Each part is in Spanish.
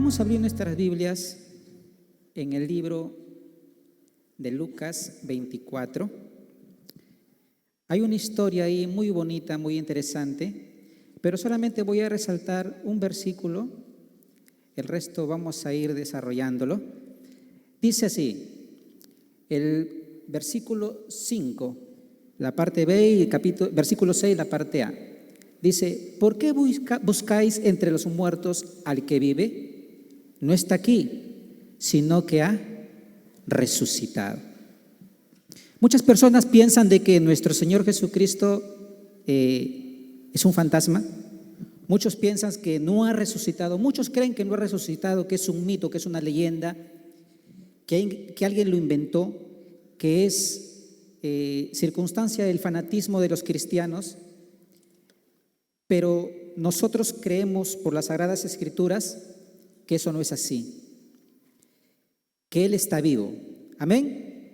Vamos a abrir nuestras Biblias en el libro de Lucas 24. Hay una historia ahí muy bonita, muy interesante, pero solamente voy a resaltar un versículo, el resto vamos a ir desarrollándolo. Dice así, el versículo 5, la parte B, y el versículo 6, la parte A. Dice, ¿por qué buscáis entre los muertos al que vive? No está aquí, sino que ha resucitado. Muchas personas piensan de que nuestro Señor Jesucristo es un fantasma. Muchos piensan que no ha resucitado. Muchos creen que no ha resucitado, que es un mito, que es una leyenda, que alguien lo inventó, que es circunstancia del fanatismo de los cristianos. Pero nosotros creemos por las Sagradas Escrituras que eso no es así, que Él está vivo. Amén.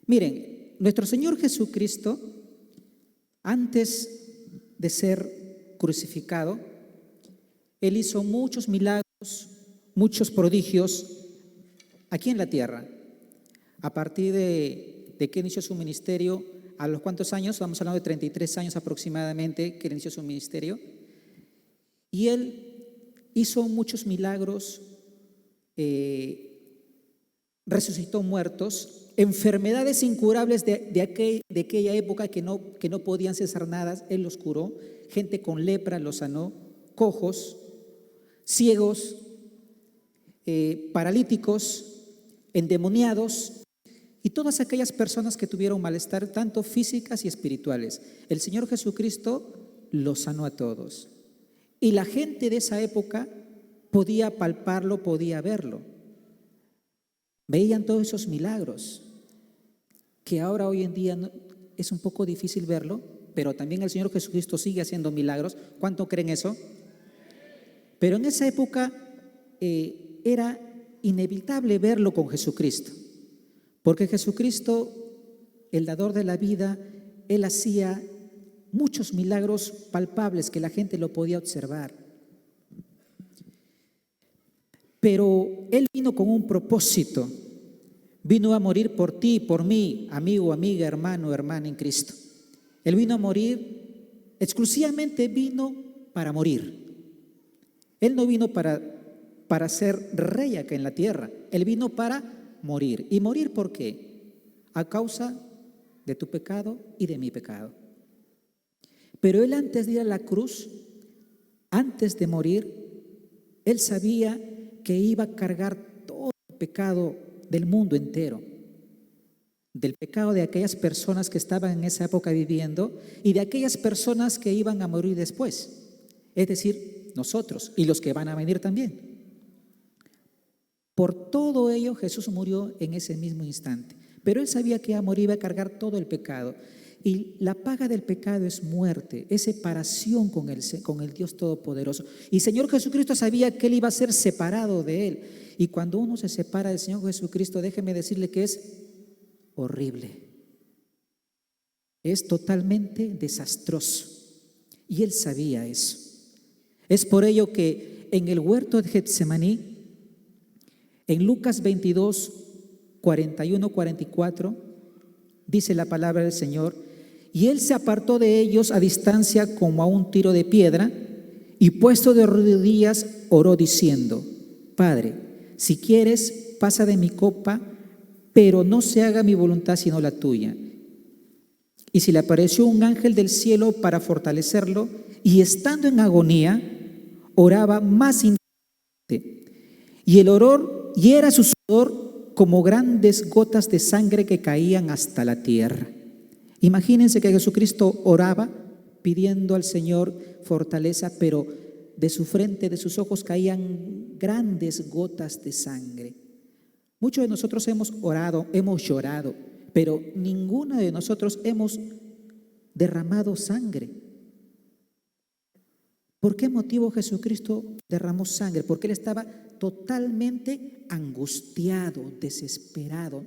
Miren, nuestro Señor Jesucristo, antes de ser crucificado, Él hizo muchos milagros, muchos prodigios aquí en la tierra. A partir de que inició su ministerio, ¿a los cuántos años? Estamos hablando de 33 años aproximadamente que inició su ministerio. Y Él hizo muchos milagros, resucitó muertos, enfermedades incurables de aquella época que no podían ser sanadas, Él los curó. Gente con lepra los sanó, cojos, ciegos, paralíticos, endemoniados y todas aquellas personas que tuvieron malestar, tanto físicas y espirituales. El Señor Jesucristo los sanó a todos. Y la gente de esa época podía palparlo, podía verlo. Veían todos esos milagros, que ahora hoy en día es un poco difícil verlo, pero también el Señor Jesucristo sigue haciendo milagros. ¿Cuánto creen eso? Pero en esa época era inevitable verlo con Jesucristo, porque Jesucristo, el dador de la vida, Él hacía muchos milagros palpables que la gente lo podía observar. Pero Él vino con un propósito. Vino a morir por ti, por mí, amigo, amiga, hermano, hermana en Cristo. Él vino a morir, exclusivamente vino para morir. Él no vino para ser rey acá en la tierra. Él vino para morir. ¿Y morir por qué? A causa de tu pecado y de mi pecado. Pero Él, antes de ir a la cruz, antes de morir, Él sabía que iba a cargar todo el pecado del mundo entero, del pecado de aquellas personas que estaban en esa época viviendo y de aquellas personas que iban a morir después, es decir, nosotros y los que van a venir también. Por todo ello Jesús murió en ese mismo instante, pero Él sabía que iba a morir, iba a cargar todo el pecado. Y la paga del pecado es muerte, es separación con el Dios Todopoderoso. Y Señor Jesucristo sabía que Él iba a ser separado de Él. Y cuando uno se separa del Señor Jesucristo, déjeme decirle que es horrible. Es totalmente desastroso. Y Él sabía eso. Es por ello que en el huerto de Getsemaní, en Lucas 22, 41, 44, dice la palabra del Señor: y Él se apartó de ellos a distancia como a un tiro de piedra, y puesto de rodillas oró diciendo: Padre, si quieres, pasa de mi copa, pero no se haga mi voluntad sino la tuya. Y se le apareció un ángel del cielo para fortalecerlo, y estando en agonía, oraba más intensamente. Y era su sudor como grandes gotas de sangre que caían hasta la tierra. Imagínense que Jesucristo oraba pidiendo al Señor fortaleza, pero de su frente, de sus ojos caían grandes gotas de sangre. Muchos de nosotros hemos orado, hemos llorado, pero ninguno de nosotros hemos derramado sangre. ¿Por qué motivo Jesucristo derramó sangre? Porque Él estaba totalmente angustiado, desesperado.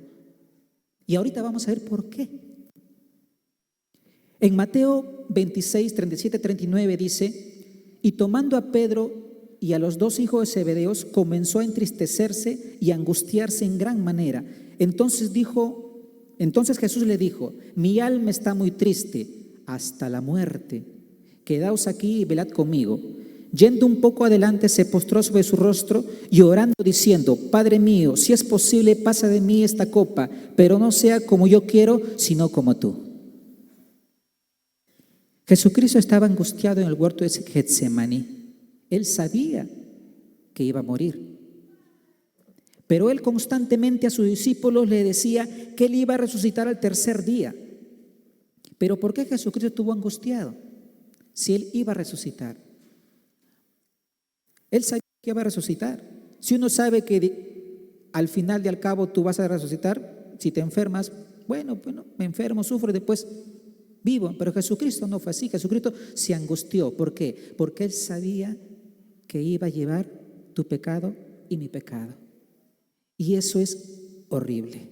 Y ahorita vamos a ver por qué. En Mateo 26, 37, 39 dice: y tomando a Pedro y a los dos hijos de Zebedeos, comenzó a entristecerse y a angustiarse en gran manera. Entonces Jesús le dijo: mi alma está muy triste hasta la muerte. Quedaos aquí y velad conmigo. Yendo un poco adelante, se postró sobre su rostro y orando diciendo: Padre mío, si es posible, pasa de mí esta copa, pero no sea como yo quiero, sino como tú. Jesucristo estaba angustiado en el huerto de Getsemaní. Él sabía que iba a morir. Pero él constantemente a sus discípulos le decía que él iba a resucitar al tercer día. Pero ¿por qué Jesucristo estuvo angustiado si él iba a resucitar? Él sabía que iba a resucitar. Si uno sabe que al final y al cabo tú vas a resucitar, si te enfermas, bueno, me enfermo, sufro y después vivo. Pero Jesucristo no fue así. Jesucristo se angustió. ¿Por qué? Porque él sabía que iba a llevar tu pecado y mi pecado. Y eso es horrible.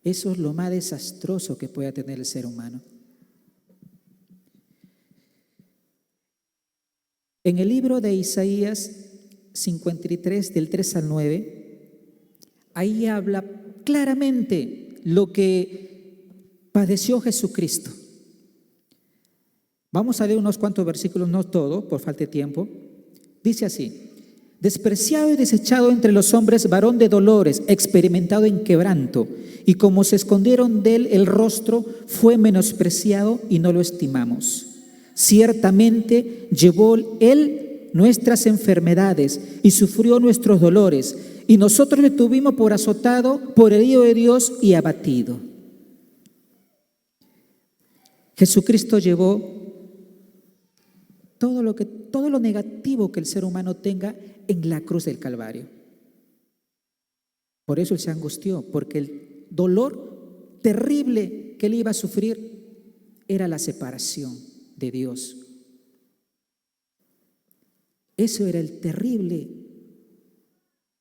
Eso es lo más desastroso que pueda tener el ser humano. En el libro de Isaías 53, del 3 al 9, ahí habla claramente lo que padeció Jesucristo. Vamos a leer unos cuantos versículos, no todo, por falta de tiempo. Dice así: despreciado y desechado entre los hombres, varón de dolores, experimentado en quebranto, y como se escondieron de él el rostro, fue menospreciado y no lo estimamos. Ciertamente llevó él nuestras enfermedades y sufrió nuestros dolores, y nosotros le tuvimos por azotado, por herido de Dios y abatido. Jesucristo llevó todo lo negativo que el ser humano tenga en la cruz del Calvario. Por eso él se angustió, porque el dolor terrible que él iba a sufrir era la separación de Dios. Eso era el terrible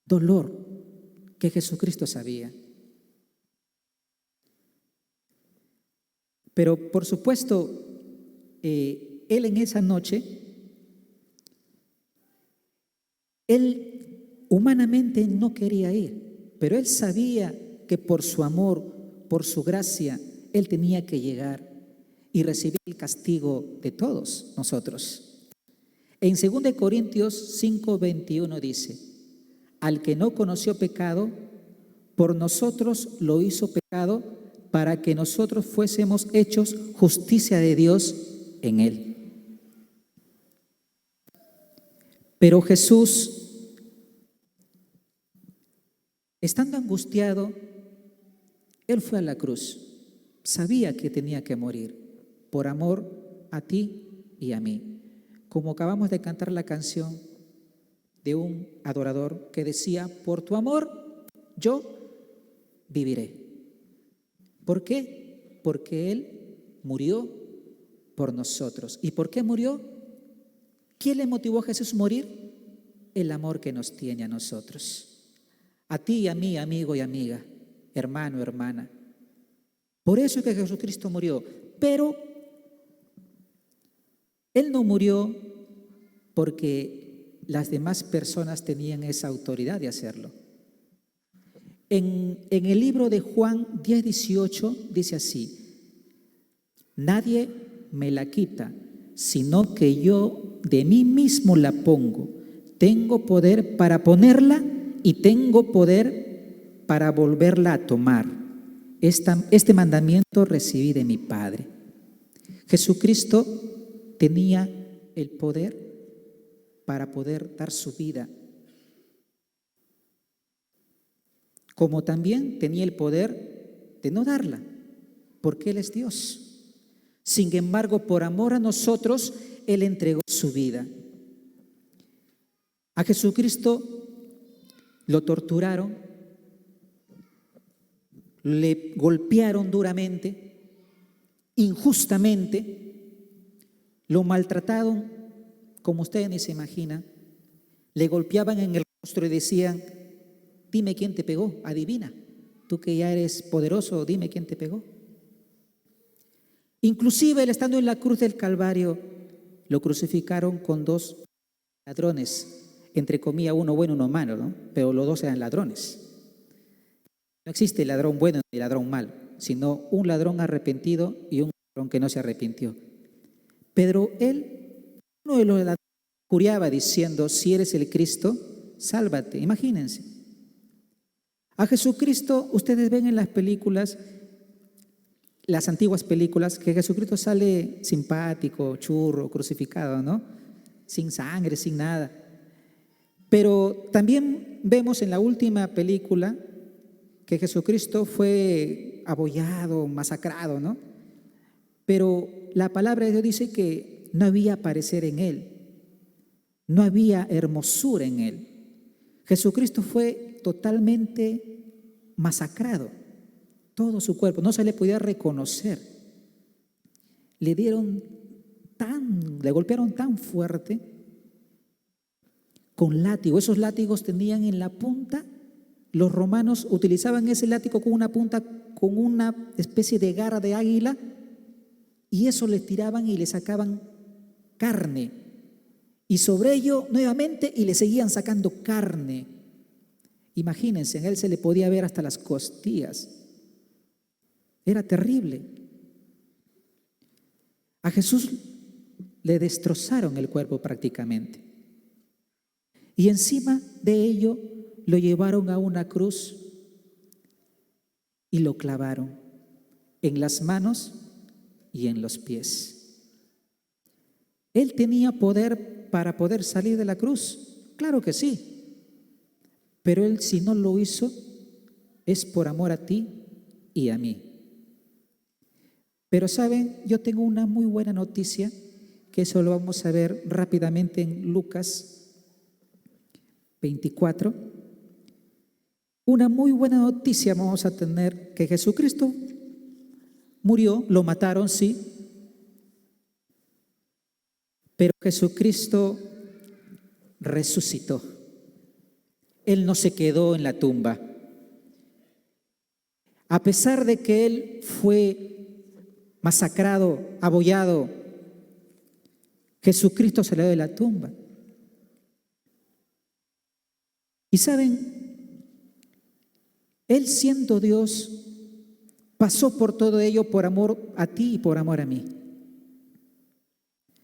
dolor que Jesucristo sabía. Pero por supuesto, él en esa noche, él humanamente no quería ir, pero él sabía que por su amor, por su gracia, él tenía que llegar y recibir el castigo de todos nosotros. En 2 Corintios 5:21 dice: al que no conoció pecado, por nosotros lo hizo pecado, para que nosotros fuésemos hechos justicia de Dios en él. Pero Jesús, estando angustiado, él fue a la cruz. Sabía que tenía que morir por amor a ti y a mí. Como acabamos de cantar la canción de un adorador que decía: por tu amor yo viviré. ¿Por qué? Porque él murió por nosotros. ¿Y por qué murió? ¿Quién le motivó a Jesús a morir? El amor que nos tiene a nosotros, a ti y a mí, amigo y amiga, hermano, hermana. Por eso es que Jesucristo murió. Pero él no murió porque las demás personas tenían esa autoridad de hacerlo. En el libro de Juan 10:18 dice así: nadie me la quita, sino que yo de mí mismo la pongo. Tengo poder para ponerla y tengo poder para volverla a tomar. Este mandamiento recibí de mi Padre. Jesucristo tenía el poder para poder dar su vida, como también tenía el poder de no darla, porque Él es Dios. Sin embargo, por amor a nosotros, Él entregó su vida. A Jesucristo lo torturaron, le golpearon duramente, injustamente, lo maltrataron como ustedes ni se imaginan. Le golpeaban en el rostro y decían: dime quién te pegó, adivina, tú que ya eres poderoso, dime quién te pegó. Inclusive él, estando en la cruz del Calvario, lo crucificaron con 2 ladrones, entre comillas, uno bueno, uno malo, ¿no? Pero los dos eran ladrones. No existe ladrón bueno ni ladrón malo, sino un ladrón arrepentido y un ladrón que no se arrepintió. Pero uno de los ladrones, juraba diciendo: si eres el Cristo, sálvate. Imagínense. A Jesucristo, ustedes ven en las películas, las antiguas películas, que Jesucristo sale simpático, churro, crucificado, ¿no? Sin sangre, sin nada. Pero también vemos en la última película que Jesucristo fue abollado, masacrado, ¿no? Pero la palabra de Dios dice que no había parecer en él, no había hermosura en él. Jesucristo fue totalmente masacrado, todo su cuerpo, no se le podía reconocer. Le golpearon tan fuerte con látigo. Esos látigos tenían en la punta, los romanos utilizaban ese látigo con una punta, con una especie de garra de águila, y eso le tiraban y le sacaban carne. Y sobre ello nuevamente y le seguían sacando carne. Imagínense, en él se le podía ver hasta las costillas. Era terrible. A Jesús le destrozaron el cuerpo prácticamente. Y encima de ello lo llevaron a una cruz y lo clavaron en las manos y en los pies. Él tenía poder para poder salir de la cruz, claro que sí, pero él, si no lo hizo, es por amor a ti y a mí. Pero saben, yo tengo una muy buena noticia, que eso lo vamos a ver rápidamente en Lucas 24. Una muy buena noticia vamos a tener, que Jesucristo murió, lo mataron, sí, pero Jesucristo resucitó. Él no se quedó en la tumba. A pesar de que él fue masacrado, abollado, Jesucristo salió de la tumba. Y saben, él, siendo Dios, pasó por todo ello por amor a ti y por amor a mí.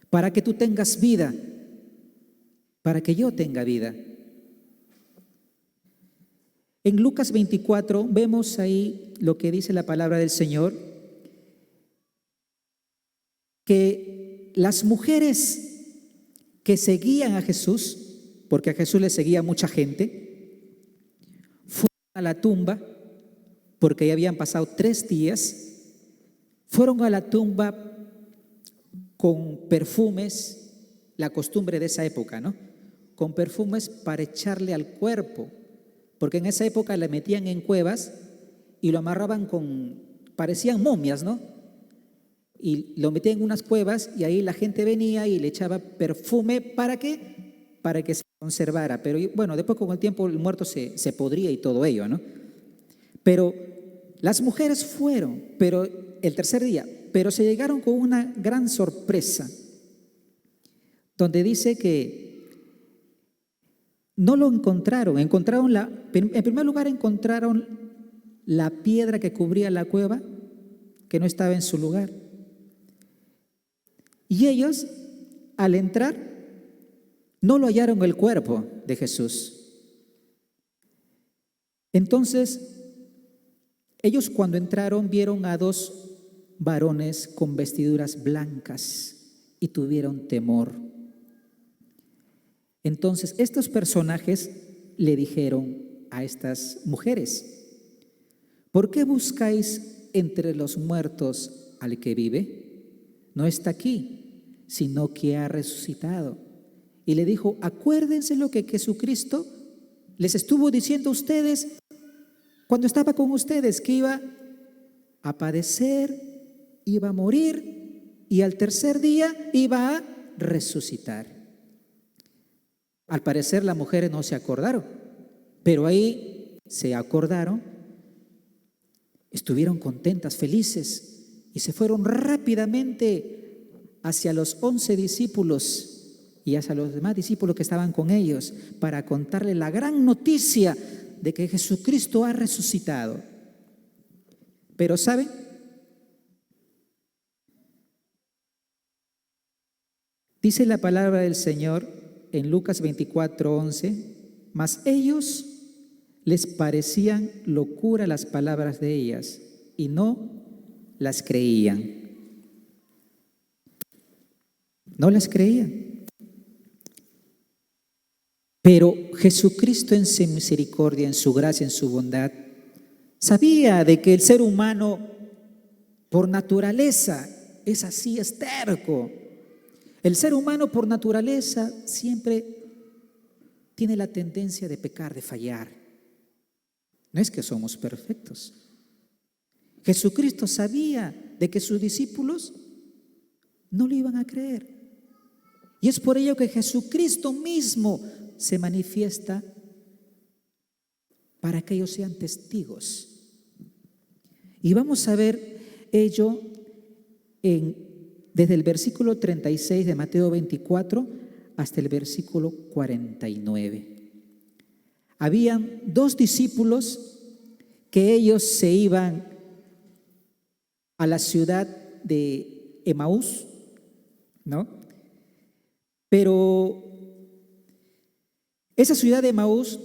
Para que tú tengas vida, para que yo tenga vida. En Lucas 24 vemos ahí lo que dice la palabra del Señor, que las mujeres que seguían a Jesús, porque a Jesús le seguía mucha gente, fueron a la tumba, porque ya habían pasado 3 días, fueron a la tumba con perfumes, la costumbre de esa época, ¿no? Con perfumes para echarle al cuerpo, porque en esa época le metían en cuevas y lo amarraban parecían momias, ¿no? Y lo metían en unas cuevas y ahí la gente venía y le echaba perfume, ¿para qué? Para que se conservara. Pero bueno, después con el tiempo el muerto se podría y todo ello, ¿no? Pero las mujeres fueron, pero el tercer día, pero se llegaron con una gran sorpresa, donde dice que no lo encontraron. En primer lugar encontraron la piedra que cubría la cueva, que no estaba en su lugar. Y ellos, al entrar, no lo hallaron el cuerpo de Jesús. Entonces, ellos, cuando entraron, vieron a 2 varones con vestiduras blancas y tuvieron temor. Entonces, estos personajes le dijeron a estas mujeres: ¿por qué buscáis entre los muertos al que vive? No está aquí, sino que ha resucitado. Y le dijo: acuérdense lo que Jesucristo les estuvo diciendo a ustedes cuando estaba con ustedes, que iba a padecer, iba a morir y al tercer día iba a resucitar. Al parecer las mujeres no se acordaron, pero ahí se acordaron, estuvieron contentas, felices, y se fueron rápidamente hacia los 11 discípulos y hacia los demás discípulos que estaban con ellos para contarle la gran noticia de que Jesucristo ha resucitado. Pero ¿saben? Dice la palabra del Señor en Lucas 24:11, mas ellos les parecían locura las palabras de ellas y no las creían. No las creían. Pero Jesucristo en su misericordia, en su gracia, en su bondad, sabía de que el ser humano por naturaleza es así, es terco. El ser humano por naturaleza siempre tiene la tendencia de pecar, de fallar. No es que somos perfectos. Jesucristo sabía de que sus discípulos no le iban a creer. Y es por ello que Jesucristo mismo se manifiesta para que ellos sean testigos. Y vamos a ver ello desde el versículo 36 de Mateo 24 hasta el versículo 49. Habían dos discípulos que ellos se iban a la ciudad de Emaús, ¿no? Pero esa ciudad de Emaús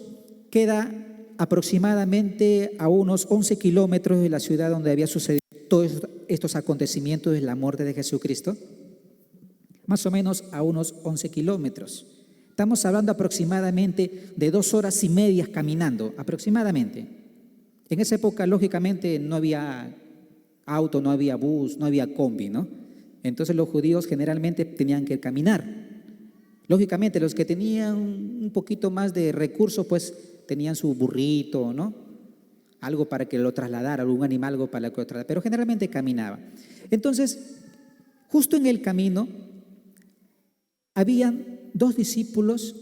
queda aproximadamente a unos 11 kilómetros de la ciudad donde había sucedido todos estos acontecimientos de la muerte de Jesucristo, más o menos a unos 11 kilómetros. Estamos hablando aproximadamente de 2 horas y media caminando, aproximadamente. En esa época, lógicamente, no había auto, no había bus, no había combi, ¿no? Entonces los judíos generalmente tenían que caminar. Lógicamente, los que tenían un poquito más de recursos, pues tenían su burrito, ¿no? Algo para que lo trasladara, algún animal, algo para que lo trasladara, pero generalmente caminaba. Entonces, justo en el camino, habían dos discípulos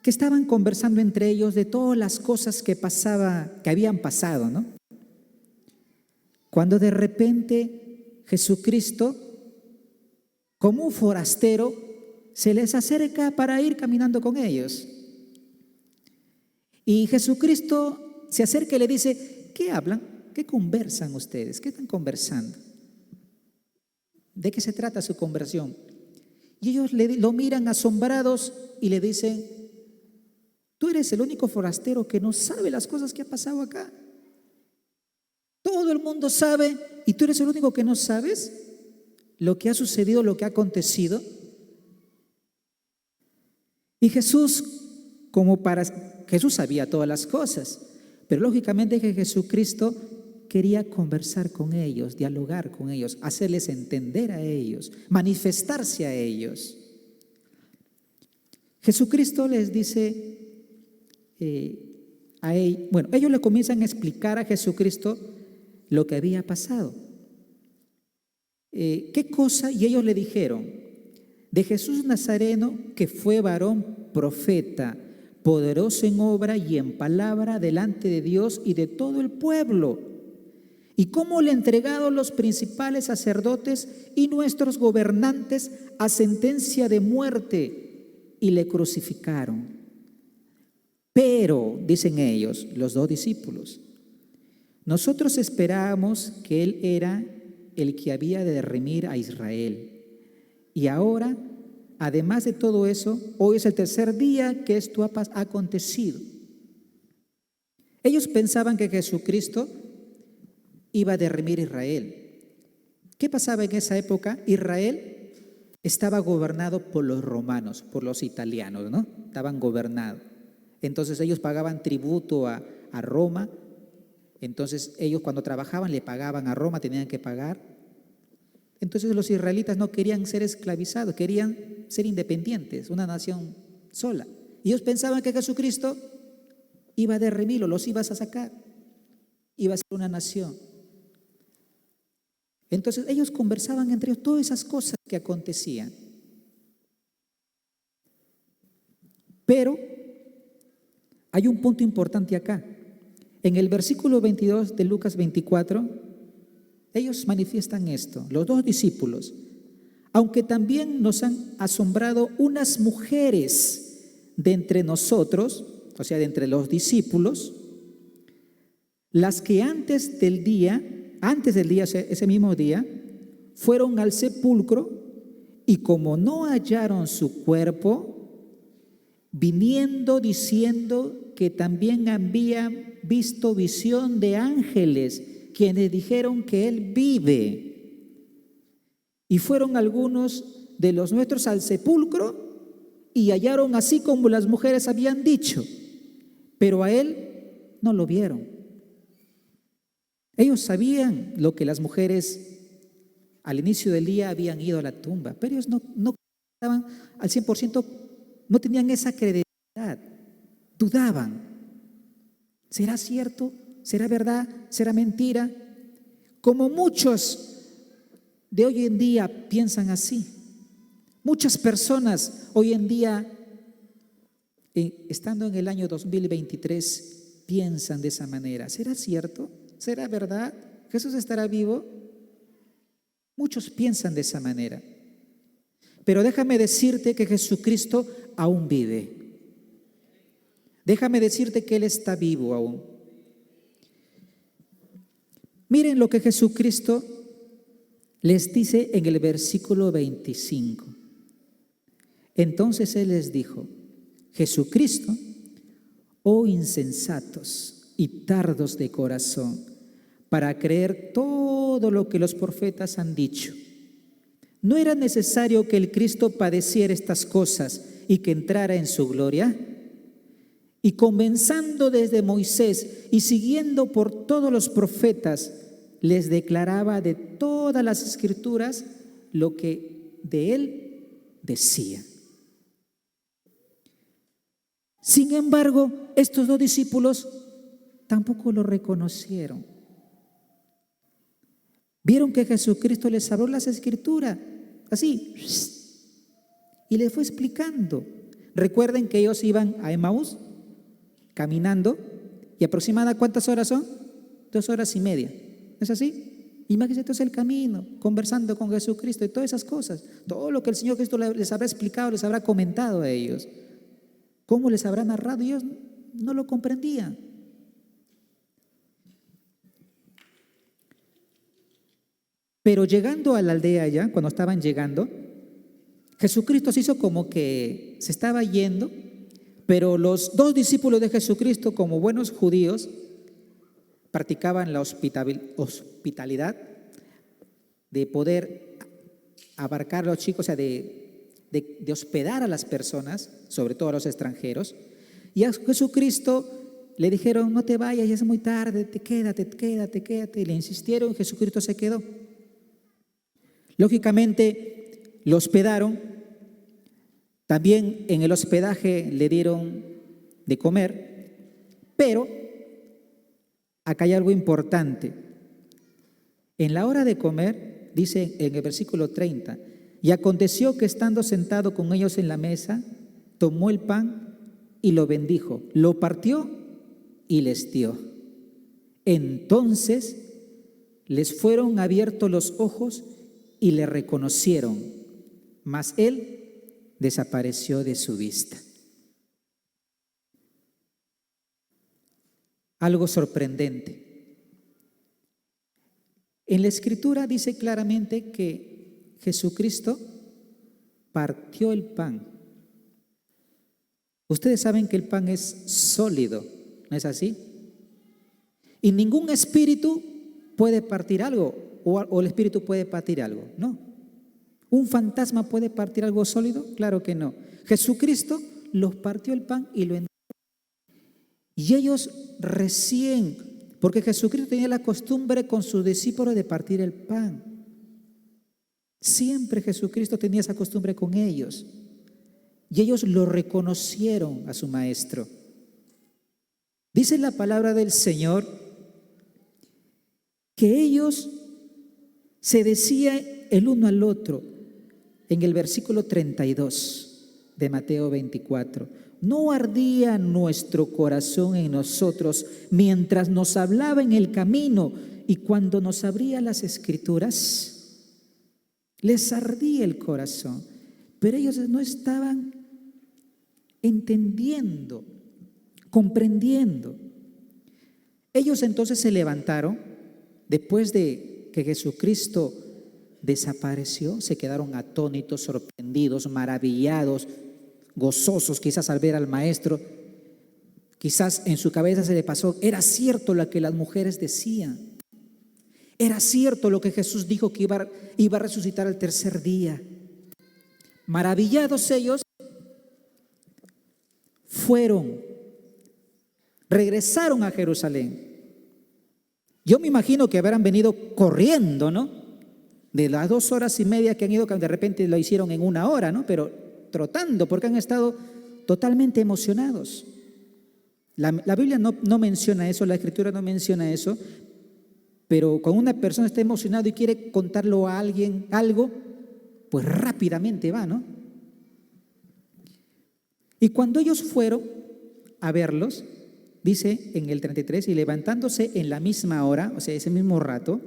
que estaban conversando entre ellos de todas las cosas que habían pasado, ¿no? Cuando de repente Jesucristo, como un forastero, se les acerca para ir caminando con ellos. Y Jesucristo se acerca y le dice, ¿qué hablan? ¿Qué conversan ustedes? ¿Qué están conversando? ¿De qué se trata su conversación? Y ellos lo miran asombrados y le dicen, tú eres el único forastero que no sabe las cosas que ha pasado acá. Todo el mundo sabe y tú eres el único que no sabes lo que ha sucedido, lo que ha acontecido. Y Jesús sabía todas las cosas, pero lógicamente que Jesucristo quería conversar con ellos, dialogar con ellos, hacerles entender a ellos, manifestarse a ellos. Jesucristo les dice ellos le comienzan a explicar a Jesucristo lo que había pasado. ¿Qué cosa? Y ellos le dijeron, de Jesús Nazareno, que fue varón profeta, poderoso en obra y en palabra delante de Dios y de todo el pueblo, y cómo le entregaron los principales sacerdotes y nuestros gobernantes a sentencia de muerte y le crucificaron. Pero, dicen ellos, los dos discípulos, nosotros esperábamos que Él era el que había de redimir a Israel. Y ahora, además de todo eso, hoy es el tercer día que esto ha acontecido. Ellos pensaban que Jesucristo iba a redimir a Israel. ¿Qué pasaba en esa época? Israel estaba gobernado por los romanos, por los italianos, ¿no? Estaban gobernados. Entonces ellos pagaban tributo a Roma. Entonces ellos cuando trabajaban le pagaban a Roma, tenían que pagar. Entonces los israelitas no querían ser esclavizados, querían ser independientes, una nación sola. Y ellos pensaban que Jesucristo iba a derrimirlo, los iba a sacar, iba a ser una nación. Entonces ellos conversaban entre ellos todas esas cosas que acontecían. Pero hay un punto importante acá. En el versículo 22 de Lucas 24, ellos manifiestan esto, los dos discípulos. aunque también nos han asombrado unas mujeres de entre nosotros, o sea, de entre los discípulos, las que antes del día, ese mismo día, fueron al sepulcro y como no hallaron su cuerpo, viniendo diciendo que también habían visto visión de ángeles, quienes dijeron que él vive. Y fueron algunos de los nuestros al sepulcro y hallaron así como las mujeres habían dicho, pero a él no lo vieron. Ellos sabían lo que las mujeres al inicio del día habían ido a la tumba, pero ellos no estaban al 100%, no tenían esa credibilidad, dudaban. ¿Será cierto? ¿Será verdad? ¿Será mentira? Como muchos de hoy en día piensan así. Muchas personas hoy en día, estando en el año 2023, piensan de esa manera. ¿Será cierto? ¿Será verdad? ¿Jesús estará vivo? Muchos piensan de esa manera. Pero déjame decirte que Jesucristo aún vive. Déjame decirte que Él está vivo aún. Miren lo que Jesucristo les dice en el versículo 25. Entonces Él les dijo, Jesucristo, oh insensatos y tardos de corazón, para creer todo lo que los profetas han dicho. ¿No era necesario que el Cristo padeciera estas cosas y que entrara en su gloria? Y comenzando desde Moisés y siguiendo por todos los profetas, les declaraba de todas las escrituras lo que de él decía. Sin embargo, estos dos discípulos tampoco lo reconocieron. Vieron que Jesucristo les habló las escrituras, así, y les fue explicando. Recuerden que ellos iban a Emaús caminando, y aproximadamente ¿cuántas horas son? 2 horas y media. ¿Es así? Imagínense entonces el camino, conversando con Jesucristo y todas esas cosas. Todo lo que el Señor Cristo les habrá explicado, les habrá comentado a ellos. ¿Cómo les habrá narrado? Ellos no lo comprendían. Pero llegando a la aldea ya, cuando estaban llegando, Jesucristo se hizo como que se estaba yendo, pero los dos discípulos de Jesucristo, como buenos judíos, practicaban la hospitalidad de poder abarcar a los chicos, o sea, de hospedar a las personas, sobre todo a los extranjeros. Y a Jesucristo le dijeron, no te vayas, ya es muy tarde, quédate. Y le insistieron, Jesucristo se quedó. Lógicamente, lo hospedaron. También en el hospedaje le dieron de comer, pero acá hay algo importante. En la hora de comer, dice en el versículo 30, y aconteció que estando sentado con ellos en la mesa, tomó el pan y lo bendijo, lo partió y les dio. Entonces les fueron abiertos los ojos y le reconocieron, mas él desapareció de su vista. Algo sorprendente. En la Escritura dice claramente que Jesucristo partió el pan. Ustedes saben que el pan es sólido, ¿no es así? Y ningún espíritu puede partir algo, o el espíritu puede partir algo, no. ¿Un fantasma puede partir algo sólido? Claro que no. Jesucristo los partió el pan y lo entregó. Y ellos recién, porque Jesucristo tenía la costumbre con sus discípulos de partir el pan. Siempre Jesucristo tenía esa costumbre con ellos. Y ellos lo reconocieron a su maestro. Dice la palabra del Señor que ellos se decían el uno al otro en el versículo 32 de Mateo 24. ¿No ardía nuestro corazón en nosotros mientras nos hablaba en el camino y cuando nos abría las escrituras? Les ardía el corazón, pero ellos no estaban entendiendo, comprendiendo. Ellos entonces se levantaron, después de que Jesucristo desapareció, se quedaron atónitos, sorprendidos, maravillados, gozosos quizás al ver al maestro. Quizás en su cabeza se le pasó, era cierto lo que las mujeres decían. Era cierto lo que Jesús dijo que iba a resucitar al tercer día. Maravillados ellos, regresaron a Jerusalén. Yo me imagino que habrán venido corriendo, ¿no? De las 2 horas y media que han ido, de repente lo hicieron en 1 hora, ¿no? Pero trotando, porque han estado totalmente emocionados. La Biblia no menciona eso, la Escritura no menciona eso, pero cuando una persona está emocionada y quiere contarlo a alguien algo, pues rápidamente va, ¿no? Y cuando ellos fueron a verlos, dice en el 33, y levantándose en la misma hora, o sea, ese mismo rato,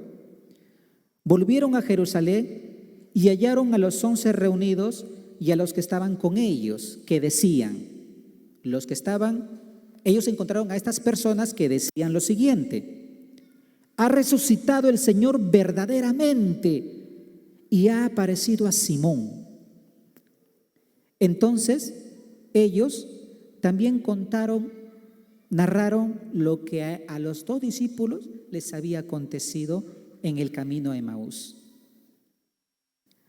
volvieron a Jerusalén y hallaron a los 11 reunidos y a los que estaban con ellos, que decían, ellos encontraron a estas personas que decían lo siguiente: ha resucitado el Señor verdaderamente y ha aparecido a Simón. Entonces ellos también narraron lo que a los 2 discípulos les había acontecido en el camino a Emaús.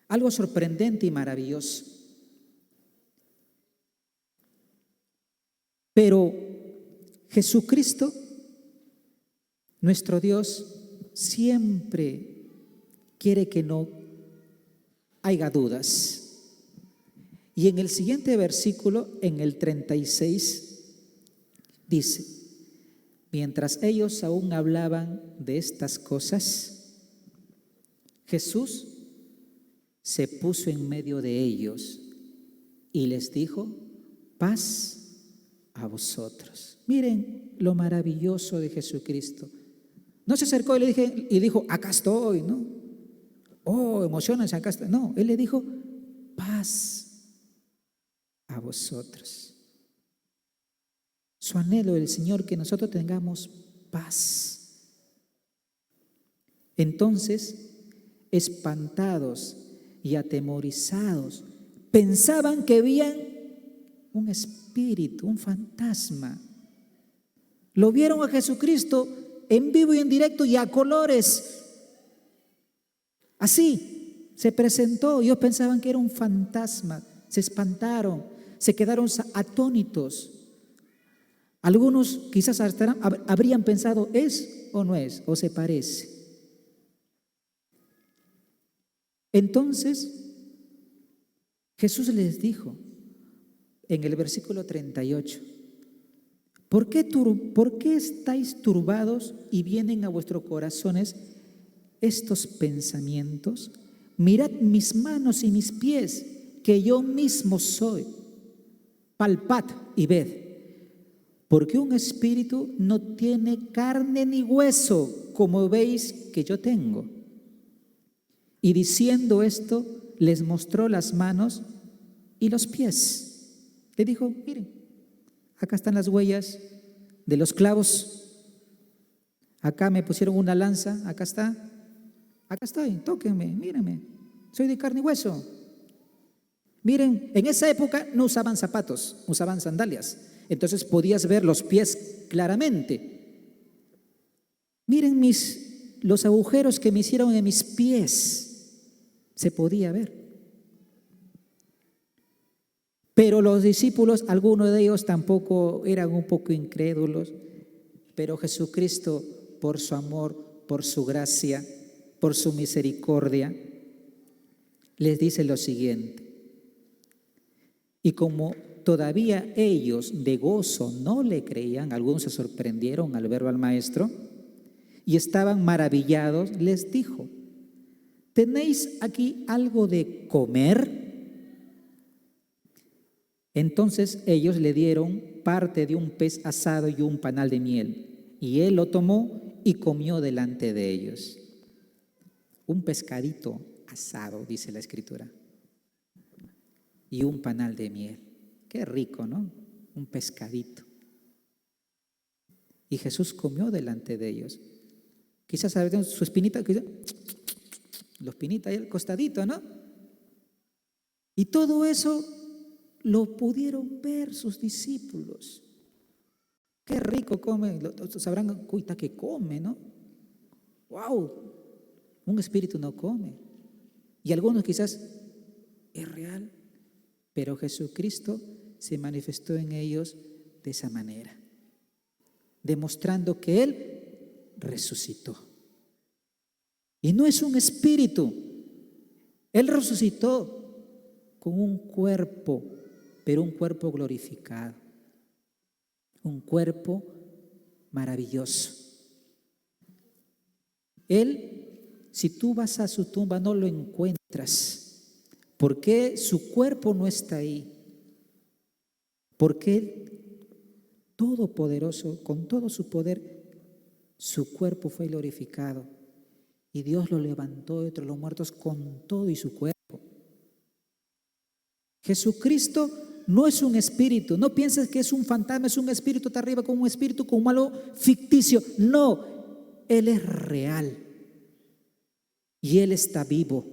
Algo sorprendente y maravilloso. Pero Jesucristo, nuestro Dios, siempre quiere que no haya dudas. Y en el siguiente versículo, en el 36, dice: mientras ellos aún hablaban de estas cosas, Jesús se puso en medio de ellos y les dijo: paz a vosotros. Miren lo maravilloso de Jesucristo. No se acercó y dijo: acá estoy, ¿no? Oh, emociones, acá estoy. No, Él le dijo: paz a vosotros. Su anhelo del Señor, que nosotros tengamos paz. Entonces, espantados y atemorizados, pensaban que veían un espíritu, un fantasma. Lo vieron a Jesucristo en vivo y en directo y a colores. Así se presentó. Ellos pensaban que era un fantasma. Se espantaron, se quedaron atónitos. Algunos quizás habrían pensado: ¿es o no es? ¿O se parece? Entonces Jesús les dijo en el versículo 38: ¿Por qué estáis turbados y vienen a vuestros corazones estos pensamientos? Mirad mis manos y mis pies, que yo mismo soy. Palpad y ved. Porque un espíritu no tiene carne ni hueso, como veis que yo tengo. Y diciendo esto, les mostró las manos y los pies. Le dijo: miren, acá están las huellas de los clavos. Acá me pusieron una lanza, acá está. Acá estoy, tóquenme, mírenme. Soy de carne y hueso. Miren, en esa época no usaban zapatos, usaban sandalias. Entonces podías ver los pies claramente. Miren los agujeros que me hicieron en mis pies. Se podía ver. Pero los discípulos, algunos de ellos tampoco eran un poco incrédulos. Pero Jesucristo, por su amor, por su gracia, por su misericordia, les dice lo siguiente: y como todavía ellos de gozo no le creían, algunos se sorprendieron al verlo al maestro y estaban maravillados, les dijo: ¿tenéis aquí algo de comer? Entonces ellos le dieron parte de un pez asado y un panal de miel, y él lo tomó y comió delante de ellos. Un pescadito asado, dice la Escritura, y un panal de miel. Qué rico, ¿no? Un pescadito. Y Jesús comió delante de ellos. Quizás saben su espinita, la espinita ahí al costadito, ¿no? Y todo eso lo pudieron ver sus discípulos. Qué rico come, sabrán, cuita que come, ¿no? ¡Wow! Un espíritu no come. Y algunos quizás es real, pero Jesucristo se manifestó en ellos de esa manera, demostrando que Él resucitó. Y no es un espíritu, Él resucitó con un cuerpo, pero un cuerpo glorificado, un cuerpo maravilloso. Él, si tú vas a su tumba, no lo encuentras, porque su cuerpo no está ahí, porque Él, todopoderoso, con todo su poder, su cuerpo fue glorificado y Dios lo levantó entre los muertos con todo y su cuerpo. Jesucristo no es un espíritu, no pienses que es un fantasma, es un espíritu está arriba con un espíritu con un malo ficticio. No, Él es real y Él está vivo.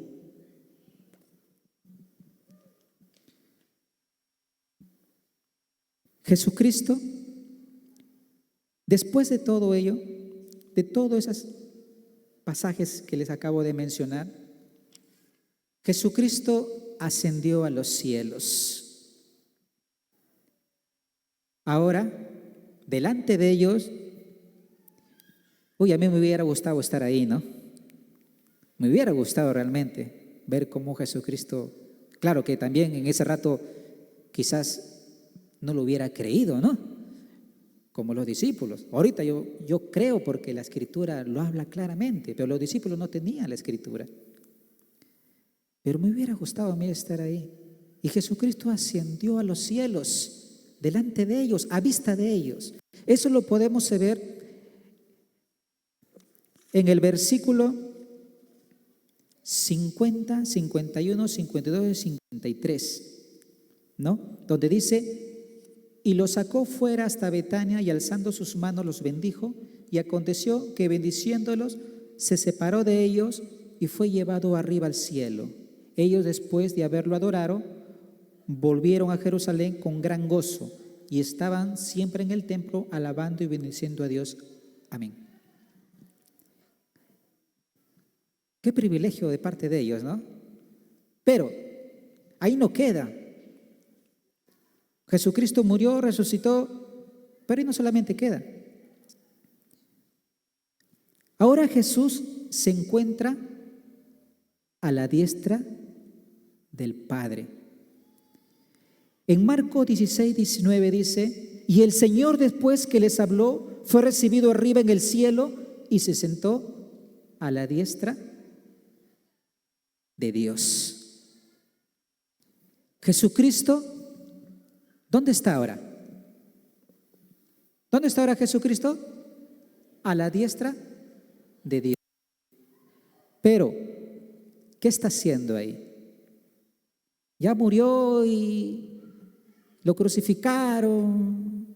Jesucristo, después de todo ello, de todos esos pasajes que les acabo de mencionar, Jesucristo ascendió a los cielos. Ahora, delante de ellos, a mí me hubiera gustado estar ahí, ¿no? Me hubiera gustado realmente ver cómo Jesucristo, claro que también en ese rato quizás no lo hubiera creído, ¿no? Como los discípulos. Ahorita yo creo porque la Escritura lo habla claramente, pero los discípulos no tenían la Escritura. Pero me hubiera gustado a mí estar ahí. Y Jesucristo ascendió a los cielos, delante de ellos, a vista de ellos. Eso lo podemos ver en el versículo 50, 51, 52 y 53, ¿no? Donde dice: y los sacó fuera hasta Betania y alzando sus manos los bendijo, y aconteció que bendiciéndolos se separó de ellos y fue llevado arriba al cielo. Ellos, después de haberlo adorado, volvieron a Jerusalén con gran gozo y estaban siempre en el templo alabando y bendiciendo a Dios. Amén. Qué privilegio de parte de ellos, ¿no? Pero ahí no queda. Jesucristo murió, resucitó, pero ahí no solamente queda. Ahora Jesús se encuentra a la diestra del Padre. En Marcos 16, 19 dice: y el Señor, después que les habló, fue recibido arriba en el cielo y se sentó a la diestra de Dios. Jesucristo, ¿dónde está ahora? ¿Dónde está ahora Jesucristo? A la diestra de Dios. Pero, ¿qué está haciendo ahí? Ya murió y lo crucificaron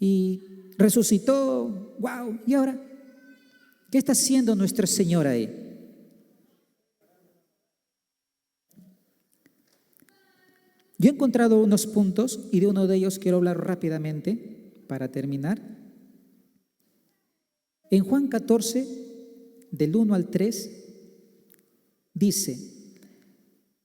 y resucitó. ¡Wow! ¿Y ahora qué está haciendo nuestro Señor ahí? Yo he encontrado unos puntos y de uno de ellos quiero hablar rápidamente para terminar. En Juan 14, del 1 al 3, dice: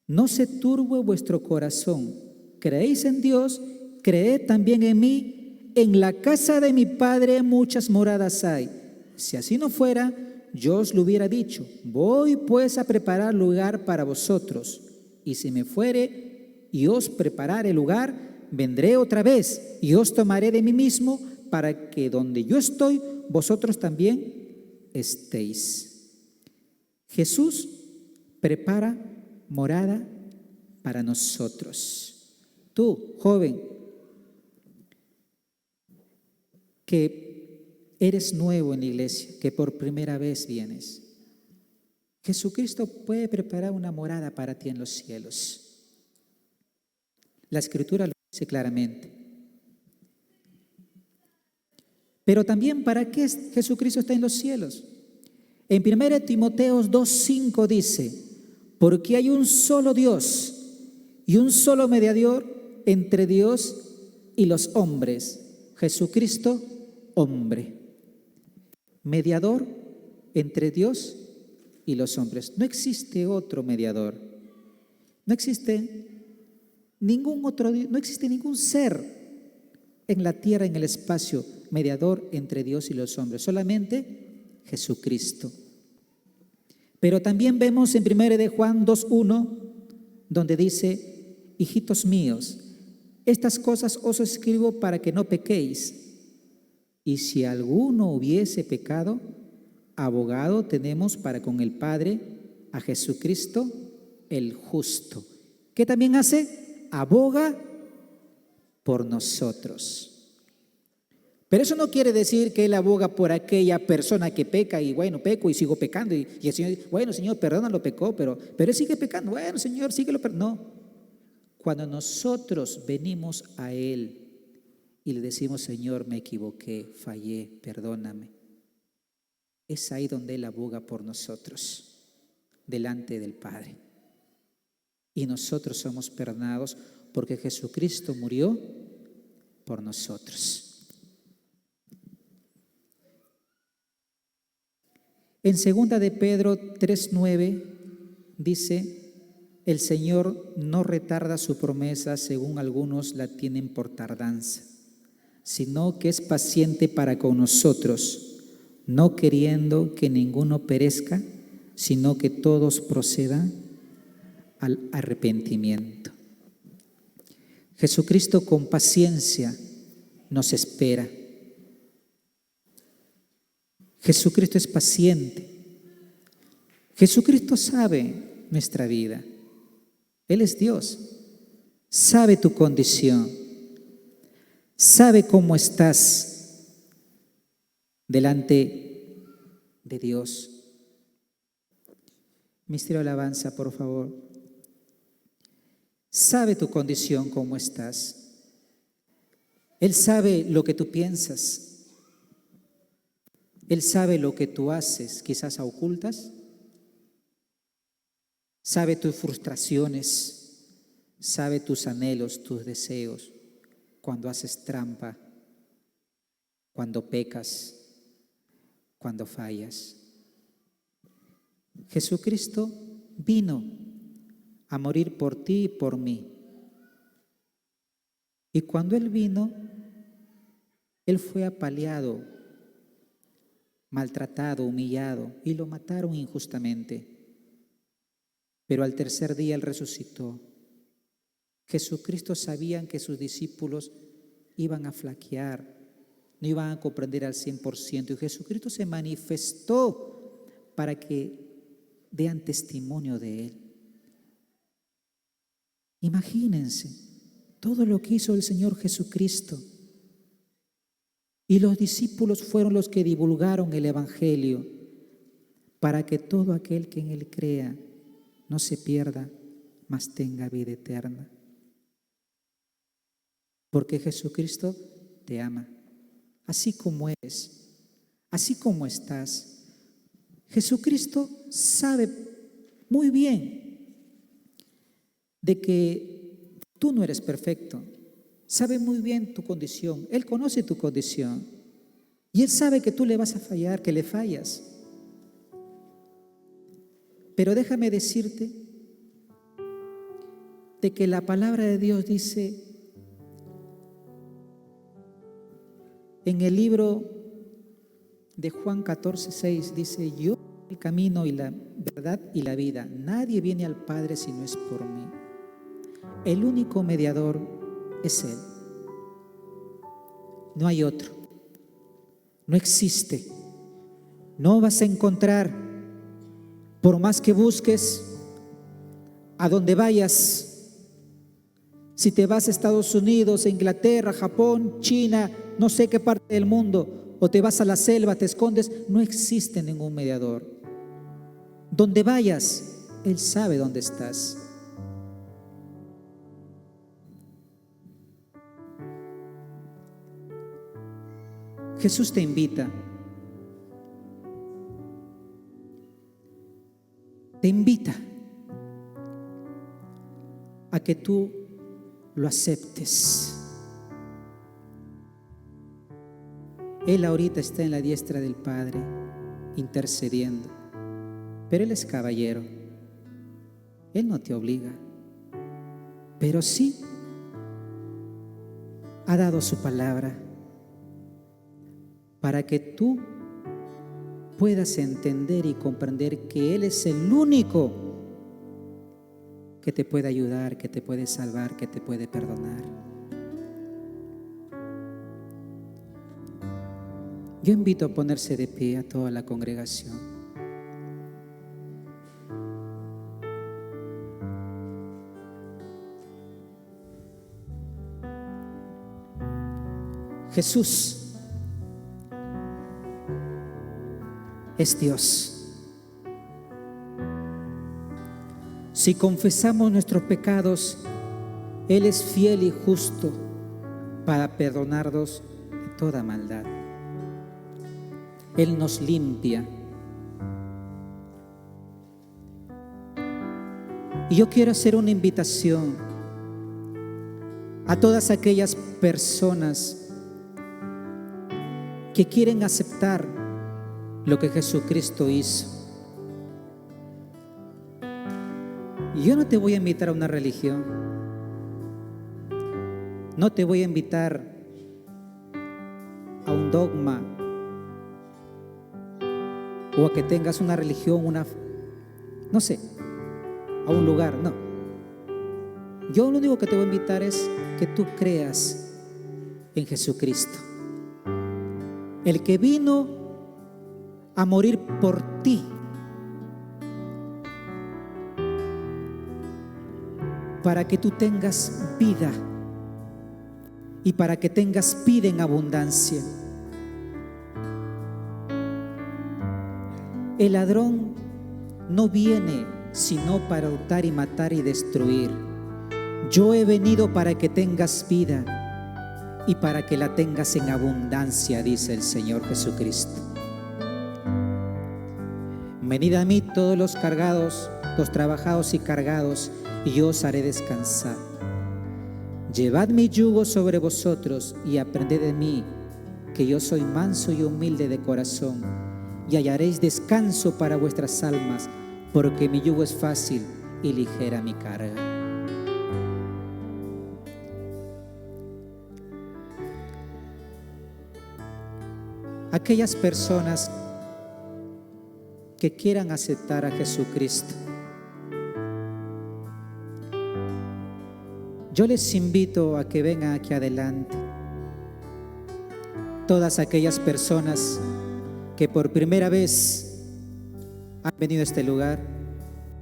no se turbe vuestro corazón, creéis en Dios, creed también en mí. En la casa de mi Padre muchas moradas hay. Si así no fuera, yo os lo hubiera dicho. Voy pues a preparar lugar para vosotros, y si me fuere y os preparare lugar, vendré otra vez y os tomaré de mí mismo, para que donde yo estoy, vosotros también estéis. Jesús prepara morada para nosotros. Tú, joven, que eres nuevo en la iglesia, que por primera vez vienes, Jesucristo puede preparar una morada para ti en los cielos. La Escritura lo dice claramente. Pero también, ¿para qué Jesucristo está en los cielos? En 1 Timoteo 2:5 dice: porque hay un solo Dios y un solo mediador entre Dios y los hombres, Jesucristo, hombre. Mediador entre Dios y los hombres. No existe otro mediador. No existe ningún ser en la tierra, en el espacio, mediador entre Dios y los hombres. Solamente Jesucristo. Pero también vemos en 1 de Juan 2:1, donde dice: hijitos míos, estas cosas os escribo para que no pequéis. Y si alguno hubiese pecado, abogado tenemos para con el Padre, a Jesucristo el justo. ¿Qué también hace? Aboga por nosotros. Pero eso no quiere decir que Él aboga por aquella persona que peca y bueno, peco y sigo pecando. Y el Señor dice: bueno, Señor, perdónalo, pecó, pero Él sigue pecando. Bueno, Señor, síguelo perdonando. No. Cuando nosotros venimos a Él y le decimos: Señor, me equivoqué, fallé, perdóname, es ahí donde Él aboga por nosotros, delante del Padre. Y nosotros somos perdonados porque Jesucristo murió por nosotros. En 2 de Pedro 3:9 dice: el Señor no retarda su promesa, según algunos la tienen por tardanza, sino que es paciente para con nosotros, no queriendo que ninguno perezca, sino que todos procedan al arrepentimiento. Jesucristo con paciencia nos espera. Jesucristo es paciente. Jesucristo sabe nuestra vida. Él es Dios. Sabe tu condición. Sabe cómo estás delante de Dios. Ministerio de alabanza, por favor. Sabe tu condición, cómo estás. Él sabe lo que tú piensas. Él sabe lo que tú haces, quizás a ocultas. Sabe tus frustraciones, sabe tus anhelos, tus deseos, cuando haces trampa, cuando pecas, cuando fallas. Jesucristo vino a morir por ti y por mí. Y cuando Él vino, Él fue apaleado, maltratado, humillado, y lo mataron injustamente. Pero al tercer día Él resucitó. Jesucristo sabía que sus discípulos iban a flaquear, no iban a comprender al 100%. Y Jesucristo se manifestó para que dean testimonio de Él. Imagínense todo lo que hizo el Señor Jesucristo. Y los discípulos fueron los que divulgaron el Evangelio para que todo aquel que en Él crea no se pierda, mas tenga vida eterna. Porque Jesucristo te ama, así como eres, así como estás. Jesucristo sabe muy bien de que tú no eres perfecto. Sabe muy bien tu condición. Él conoce tu condición. Y Él sabe que tú le vas a fallar, que le fallas. Pero déjame decirte de que la palabra de Dios dice en el libro de Juan 14:6, dice: yo el camino y la verdad y la vida. Nadie viene al Padre si no es por mí. El único mediador es Él. No hay otro. No existe. No vas a encontrar, por más que busques, a donde vayas. Si te vas a Estados Unidos, a Inglaterra, Japón, China, no sé qué parte del mundo, o te vas a la selva, te escondes, no existe ningún mediador. Donde vayas, Él sabe dónde estás. Jesús te invita. Te invita a que tú lo aceptes. Él ahorita está en la diestra del Padre, intercediendo, pero Él es caballero. Él no te obliga, pero sí ha dado su palabra para que tú puedas entender y comprender que Él es el único que te puede ayudar, que te puede salvar, que te puede perdonar. Yo invito a ponerse de pie a toda la congregación. Jesús es Dios. Si confesamos nuestros pecados, Él es fiel y justo para perdonarnos de toda maldad. Él nos limpia. Y yo quiero hacer una invitación a todas aquellas personas que quieren aceptar lo que Jesucristo hizo. Yo no te voy a invitar a una religión, no te voy a invitar a un dogma o a que tengas una religión, no sé, a un lugar, no. Yo lo único que te voy a invitar es que tú creas en Jesucristo, el que vino a morir por ti, para que tú tengas vida y para que tengas vida en abundancia. El ladrón no viene sino para hurtar y matar y destruir. Yo he venido para que tengas vida y para que la tengas en abundancia, dice el Señor Jesucristo. Venid a mí todos los cargados, los trabajados y cargados, y yo os haré descansar. Llevad mi yugo sobre vosotros y aprended de mí, que yo soy manso y humilde de corazón, y hallaréis descanso para vuestras almas, porque mi yugo es fácil y ligera mi carga. Aquellas personas que quieran aceptar a Jesucristo, yo les invito a que vengan aquí adelante. Todas aquellas personas que por primera vez han venido a este lugar,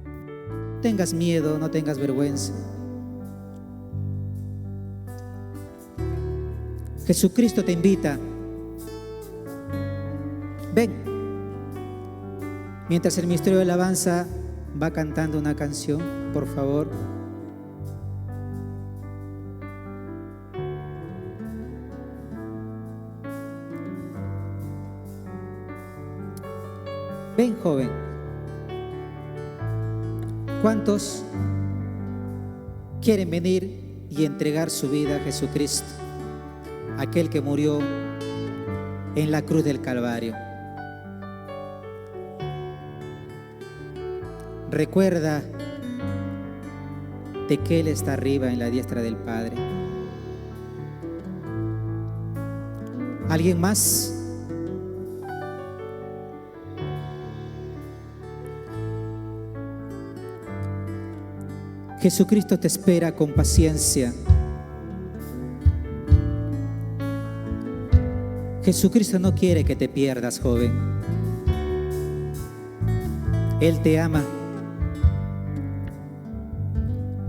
no tengas miedo, no tengas vergüenza. Jesucristo te invita. Ven. Mientras el ministerio de alabanza va cantando una canción, por favor. Ven, joven. ¿Cuántos quieren venir y entregar su vida a Jesucristo, aquel que murió en la cruz del Calvario? Recuerda de que Él está arriba en la diestra del Padre. ¿Alguien más? Jesucristo te espera con paciencia. Jesucristo no quiere que te pierdas, joven. Él te ama.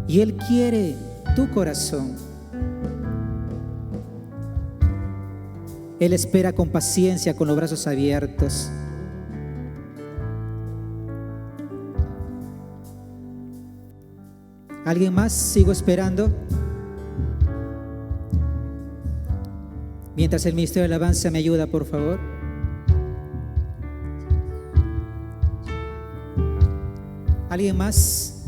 Y Él quiere tu corazón. Él espera con paciencia, con los brazos abiertos. ¿Alguien más? Sigo esperando. Mientras el Ministerio de Alabanza me ayuda, por favor. ¿Alguien más?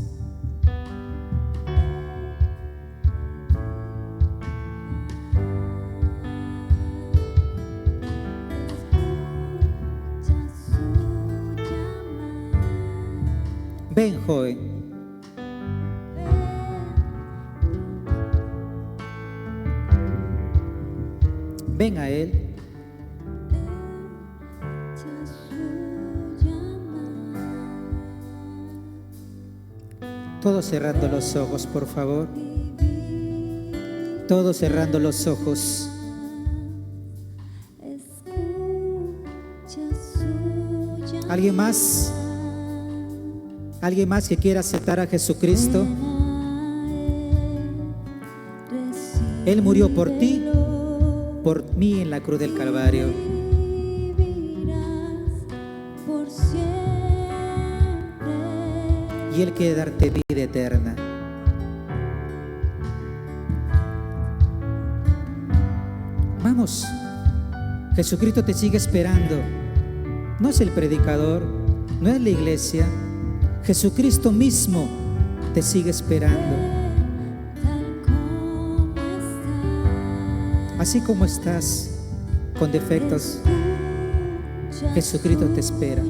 Ven, joven. Ven a Él. Todos cerrando los ojos, por favor. Todos cerrando los ojos. ¿Alguien más? ¿Alguien más que quiera aceptar a Jesucristo? Él murió por ti, por mí en la cruz del Calvario. Y Él quiere darte vida eterna. Vamos, Jesucristo te sigue esperando. No es el predicador, no es la iglesia. Jesucristo mismo te sigue esperando. Así como estás, con defectos, Jesucristo te espera.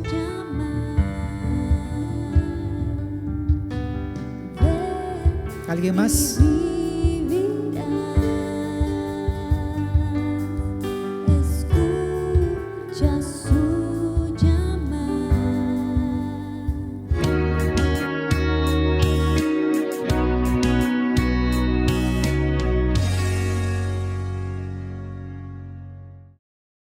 ¿Alguien más?